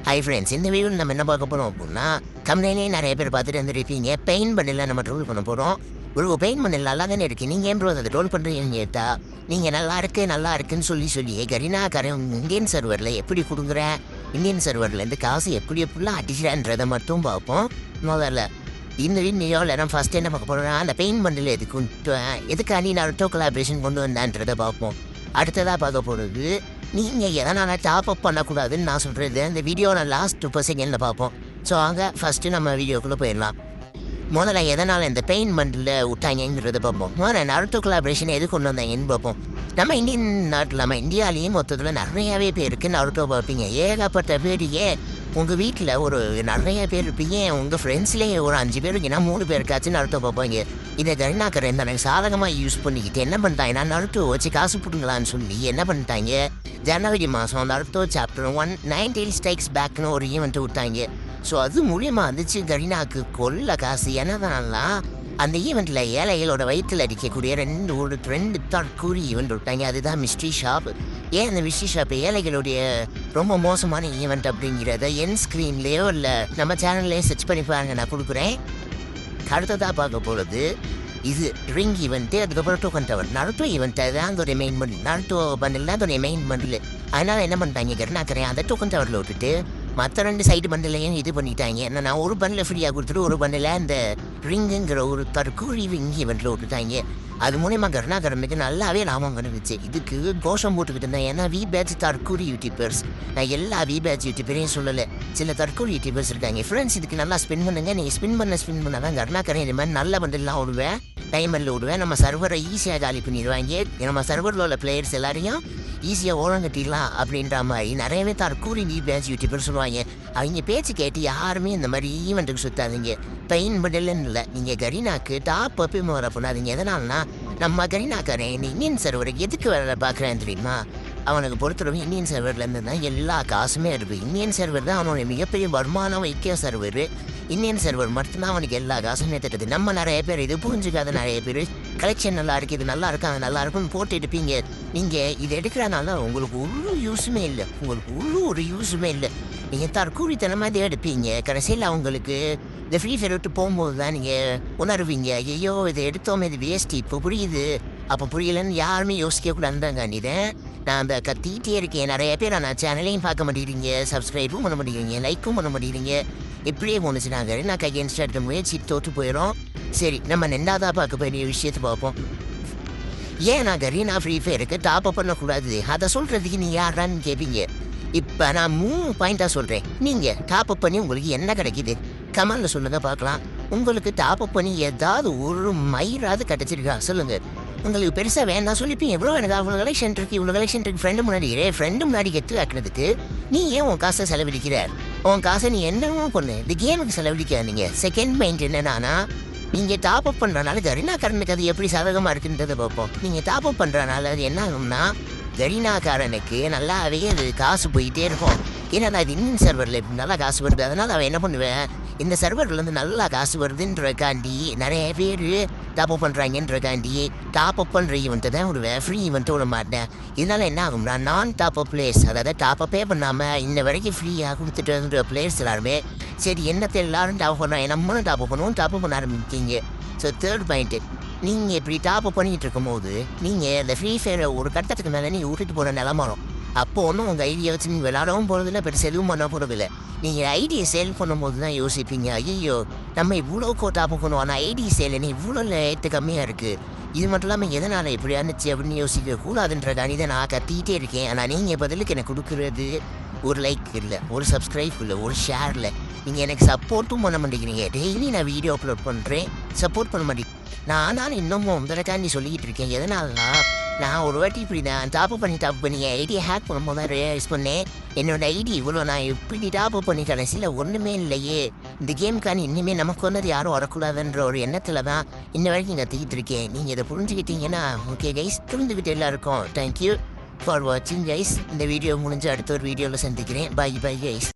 Hi friends, இந்த வீடியோவில் நம்ம என்ன பார்க்க போகிறோம் அப்படின்னா, கம்பெனிலே நிறைய பேர் பார்த்துட்டு வந்துருப்பீங்க. பெயின் பண்ணில் நம்ம ரோல் பண்ண போகிறோம். ஒரு பெயின் பண்ணில் நல்லா தானே இருக்குது, நீங்கள் ஏன் ப்ரோ அதை ரோல் பண்ணுறீங்கன்னு கேட்டால், நீங்கள் நல்லா இருக்குன்னு சொல்லி கரீனா கரன் இந்தியன் சர்வரில் எப்படி கொடுக்குறேன், இந்தியன் சர்வர்லேருந்து காசு எப்படிலாம் அடிக்கிறேன்றதை மட்டும் பார்ப்போம். முதல்ல இந்த வீடியோவில் நான் ஃபஸ்ட்டு என்ன பார்க்க போகிறேன்னா, அந்த பெயின் பண்ணில் எதுக்காண்டி நான் கொலாபரேஷன் கொண்டு வந்தேன்றதை பார்ப்போம். அடுத்ததாக பார்க்க போகிறது, நீங்கள் எதனால் டாப் அப் பண்ணக்கூடாதுன்னு நான் சொல்கிறது இந்த வீடியோவில் லாஸ்ட் 2 செகண்டில் பார்ப்போம். ஸோ அங்கே ஃபஸ்ட்டு நம்ம வீடியோக்குள்ளே போயிடலாம். முதல்ல எதனால் இந்த பெயின் பண்டில் விட்டாங்கிறத பார்ப்போம். முதல்ல நருட்டோ கொலாபரேஷன் எது கொண்டு வந்தாங்கன்னு பார்ப்போம். நம்ம இந்தியன் நாட்டில் நம்ம இந்தியாவிலேயும் மொத்தத்தில் நிறையாவே பேருக்கு நருட்டோ பார்ப்பீங்க. ஏகப்பட்ட பேரையே உங்கள் வீட்டில் ஒரு நிறைய பேர் இருப்பீங்க. உங்கள் ஃப்ரெண்ட்ஸ்லேயே ஒரு 5 பேருக்குன்னா 3 பேருக்காச்சும் நருட்டோ பார்ப்பாங்க. இதை கரினாக்கரை எனக்கு சாதகமாக யூஸ் பண்ணிக்கிட்டு என்ன பண்ணிட்டாங்கன்னா, நருட்டோ வச்சு காசு போட்டுங்களான்னு சொல்லி என்ன பண்ணிட்டாங்க, ஜனவரி மாதம் நருட்டோ சாப்டர் 1 90 ஸ்ட்ரைக்ஸ் பேக்னு ஒரு ஈவெண்ட்டு விட்டாங்க. ஸோ அது மூலியமாக வந்துச்சு கரீனாவுக்கு கொள்ள காசு. என்னதானலாம் அந்த ஈவெண்ட்டில் ஏழைகளோட வயிற்றில் அடிக்கக்கூடிய ரெண்டு தற்கூரி ஈவெண்ட் விட்டாங்க. அதுதான் மிஸ்ட்ரி ஷாப். ஏன் அந்த மிஸ்ட்ரி ஷாப் ஏழைகளுடைய ரொம்ப மோசமான ஈவெண்ட் அப்படிங்கிறத என் ஸ்க்ரீன்லேயோ இல்லை நம்ம சேனல்லையோ சர்ச் பண்ணி பாருங்க, நான் கொடுக்குறேன். அடுத்ததாக பார்க்க போகிறது இது ரிங் ஈவெண்ட்டு, அதுக்கப்புறம் டோக்கன் டவர். நருட்டோ ஈவெண்ட்டு தான் அதோடைய மெயின் பண்டில், நருட்டோ பண்டில் தான் அதோடைய மெயின் பண்டில். அதனால் என்ன பண்ணிட்டாங்க கருணாக்கரை அந்த டோக்கன் டவரில் விட்டுட்டு மற்ற 2 சைடு பண்டிலையும் இது பண்ணிட்டாங்க. என்னன்னா ஒரு பண்டில் ஃப்ரீயாக கொடுத்துட்டு ஒரு பண்டில் இந்த ரிங்குங்கிற ஒரு தற்கூரி ரிங் ஈவெண்ட்டில் விட்டுட்டாங்க. அது மூலயமா கருணாகரனுக்கு நல்லாவே லாபம் வந்துச்சு. இதுக்கு கோஷம் போட்டுக்கிட்டு இருந்தேன். ஏன்னா பேட்ச் தற்கூரி யூடியூபர்ஸ், நான் எல்லா பேட்ச் யூடியூபரையும் சொல்லலை, சில தற்கூரி யூடியூபர்ஸ் இருக்காங்க. ஃப்ரெண்ட்ஸ் இதுக்கு நல்லா ஸ்பெண்ட் பண்ணுங்க. நீங்கள் ஸ்பின் பண்ண தான் கருணாகரன் இது மாதிரி நல்ல பண்டில்லாம் விடுவேன், டைமரில் விடுவேன். நம்ம சர்வரை ஈஸியாக காலி பண்ணிடுவாங்க. நம்ம சர்வரில் உள்ள பிளேயர்ஸ் எல்லாரையும் ஈஸியாக ஓரங்கட்டிடலாம் அப்படின்ற மாதிரி நிறையவே தற்கூரி பேட்ச் யூடியூபர் சொல்லுவாங்க. அவங்க பேச்சு கேட்டு யாருமே இந்த மாதிரி ஈவெண்ட்டுக்கு சுற்றாதீங்க. பெயின் பண்டில்னு இல்லை, நீங்கள் கரீனாக்கு டாப் அப்பி வர பண்ணாதீங்க. எதனால்னா நம்ம கரீனாக்காரன் இந்தியன் சர்வருக்கு எதுக்கு வேலை பார்க்குறேன் தெரியுமா, அவனுக்கு பொறுத்தவரை இந்தியன் சர்வர்லேருந்து தான் எல்லா காசுமே இருக்குது. இந்தியன் சர்வர் தான் அவனுடைய மிகப்பெரிய வருமானம் வைக்க சர்வர். இந்தியன் சர்வர் மட்டும்தான் அவனுக்கு எல்லா காசுமே தட்டுது. நம்ம நிறைய பேர் இது புரிஞ்சுக்காத நிறைய பேர் கலெக்ஷன் நல்லா இருக்குது, இது நல்லா இருக்கா, நல்லா இருக்குன்னு போட்டு எடுப்பீங்க. நீங்கள் இது எடுக்கிறனால உங்களுக்கு ஒரு யூஸுமே இல்லை, ஒரு யூஸுமே இல்லை. நீங்கள் தற்கூரித்தனமாக இதை எடுப்பீங்க. கடைசியில் அவங்களுக்கு இந்த ஃப்ரீ ஃபயர் விட்டு போகும்போது தான் நீங்கள் உணர்வீங்க, ஐயோ இதை எடுத்தோமே இது வேஸ்ட்டு. இப்போ புரியுது, அப்போ புரியலன்னு யாருமே யோசிக்கக்கூடாதுதாங்க. நான் அந்த கத்திக்கிட்டே இருக்கேன். நிறைய பேர் நான் சேனலையும் பார்க்க மாட்டேங்கிறீங்க, சப்ஸ்கிரைபும் பண்ண மாட்டேங்கிறீங்க, லைக்கும் பண்ண மாட்டேங்கிறீங்க. இப்படியே போணுச்சுனாங்க நான் கையென்ஸ்ட் எடுத்த முயற்சி தோற்று போயிடும். சரி, நம்ம 2வது பார்க்க வேண்டிய விஷயத்தை பார்ப்போம். ஏன் நான் கரீனா ஃப்ரீ ஃபயருக்கு டாப் அப் பண்ணக்கூடாது, அதை சொல்கிறதுக்கு நீ யாரான்னு கேட்பீங்க. இப்போ நான் 3 பாயிண்ட்டாக சொல்கிறேன். நீங்கள் டாப் அப் பண்ணி உங்களுக்கு என்ன கிடைக்கிது கமெண்டில் சொல்லுங்கள் பார்க்கலாம். உங்களுக்கு டாப் அப் பண்ணி ஏதாவது ஒரு மயிராவது கிடச்சிருக்கா சொல்லுங்கள். உங்களுக்கு பெருசாக வேணாம் சொல்லிப்பீங்க, எவ்வளோ எனக்கு அவ்வளோ கலெக்ஷன் இருக்குது, இவ்வளோ கலெக்ஷன் இருக்குது. ஃப்ரெண்டு முன்னாடி கெட்டு ஆக்கினதுக்கு நீ ஏன் உன் காசை செலவழிக்கிற? உன் காசை நீ என்னமோ பண்ணு, இந்த கேமுக்கு செலவழிக்காதீங்க. செகண்ட் பாயிண்ட் என்னன்னா, நீங்கள் டாப் அப் பண்ணுறனால கரீனாக்காரனுக்கு அது எப்படி சாதகமாக இருக்குன்றதை பார்ப்போம். நீங்கள் டாப் அப் பண்ணுறனால அது என்ன ஆகும்னா, கரீனாக்காரனுக்கு நல்லாவே அது காசு போயிட்டே இருக்கும். ஏன்னா அது இந்தியன் சர்வரில் நல்லா காசு வருது. அதனால் அவன் என்ன பண்ணுவேன், இந்த சர்வர்லேருந்து நல்லா காசு வருதுன்றக்காண்டி நிறைய பேர் டாப் அப் பண்ணுறாங்கன்றக்காண்டி டாப் அப் பண்ணுற ஈவெண்ட்டை தான் விடுவேன், ஃப்ரீ ஈவெண்ட்டு விட மாட்டேன். இதனால் என்ன ஆகும்னா, நான் டாப் அப் பிளேயர்ஸ், அதாவது டாப் அப்பே பண்ணாமல் இன்ன வரைக்கும் ஃப்ரீயாக கொடுத்துட்டு வந்துற பிளேயர்ஸ் எல்லாருமே சரி என்னத்தை எல்லாரும் டாப் பண்ணுறாங்க, நம்மளும் டாப் அப் பண்ணுவோம், டாப் அப் பண்ண ஆரம்பிக்கிங்க. ஸோ தேர்ட் பாயிண்ட்டு, நீங்கள் இப்படி டாப் அப் பண்ணிகிட்டு இருக்கும்போது நீங்கள் இந்த ஃப்ரீ ஃபயரை ஒரு கட்டத்துக்கு மேலே நீங்கள் விட்டுட்டு போகிற நிலமரம். அப்போது ஒன்றும் உங்கள் ஐடியை வச்சு நீங்கள் விளாடவும் போகிறதில்ல, பெருசு எதுவும் பண்ண போகிறதில்ல. நீங்கள் ஐடியை சேல் பண்ணும்போது தான் யோசிப்பீங்க, ஐயோ நம்ம இவ்வளோ டாப் பண்ணுவோம், ஆனால் ஐடி சேல் இவ்வளோ ரேட்டு கம்மியாக இருக்குது, இது மட்டும் இல்லாமல் எதனால் இப்படி இருந்துச்சு அப்படின்னு யோசிக்க கூடாதுன்றதானி தான் நான் கத்திக்கிட்டே இருக்கேன். ஆனால் நீங்கள் பதிலுக்கு எனக்கு கொடுக்குறது ஒரு லைக் இல்லை, ஒரு சப்ஸ்கிரைப் இல்லை, ஒரு ஷேர் இல்லை. நீங்கள் எனக்கு சப்போர்ட்டும் பண்ண மாட்டேங்கிறீங்க. டெய்லி நான் வீடியோ அப்லோட் பண்ணுறேன், சப்போர்ட் பண்ண மாட்டேங்க. நான் இன்னமும் தாண்டி சொல்லிக்கிட்டு இருக்கேன். எதனாலனா, நான் ஒரு வாட்டி இப்படி நான் டாப் பண்ணி ஐடியை ஹேக் பண்ணும்போது தான் ரியலைஸ் பண்ணேன், என்னோடய ஐடி இவ்வளோ நான் இப்படி டாப் பண்ணி கடைசியில் ஒன்றுமே இல்லையே, இந்த கேமுக்கான இன்னுமே நமக்கு வந்தது யாரும் வரக்கூடாதுன்ற ஒரு எண்ணத்தில் தான் இன்ன வரைக்கும் கற்றுக்கிட்டு இருக்கேன். நீங்கள் இதை புரிஞ்சுக்கிட்டீங்கன்னா ஓகே கைஸ், புரிஞ்சுக்கிட்டு எல்லாருக்கும் தேங்க்யூ ஃபார் வாட்சிங் கைஸ். இந்த வீடியோ முடிஞ்சு அடுத்த ஒரு வீடியோவில் சந்திக்கிறேன். Bye guys.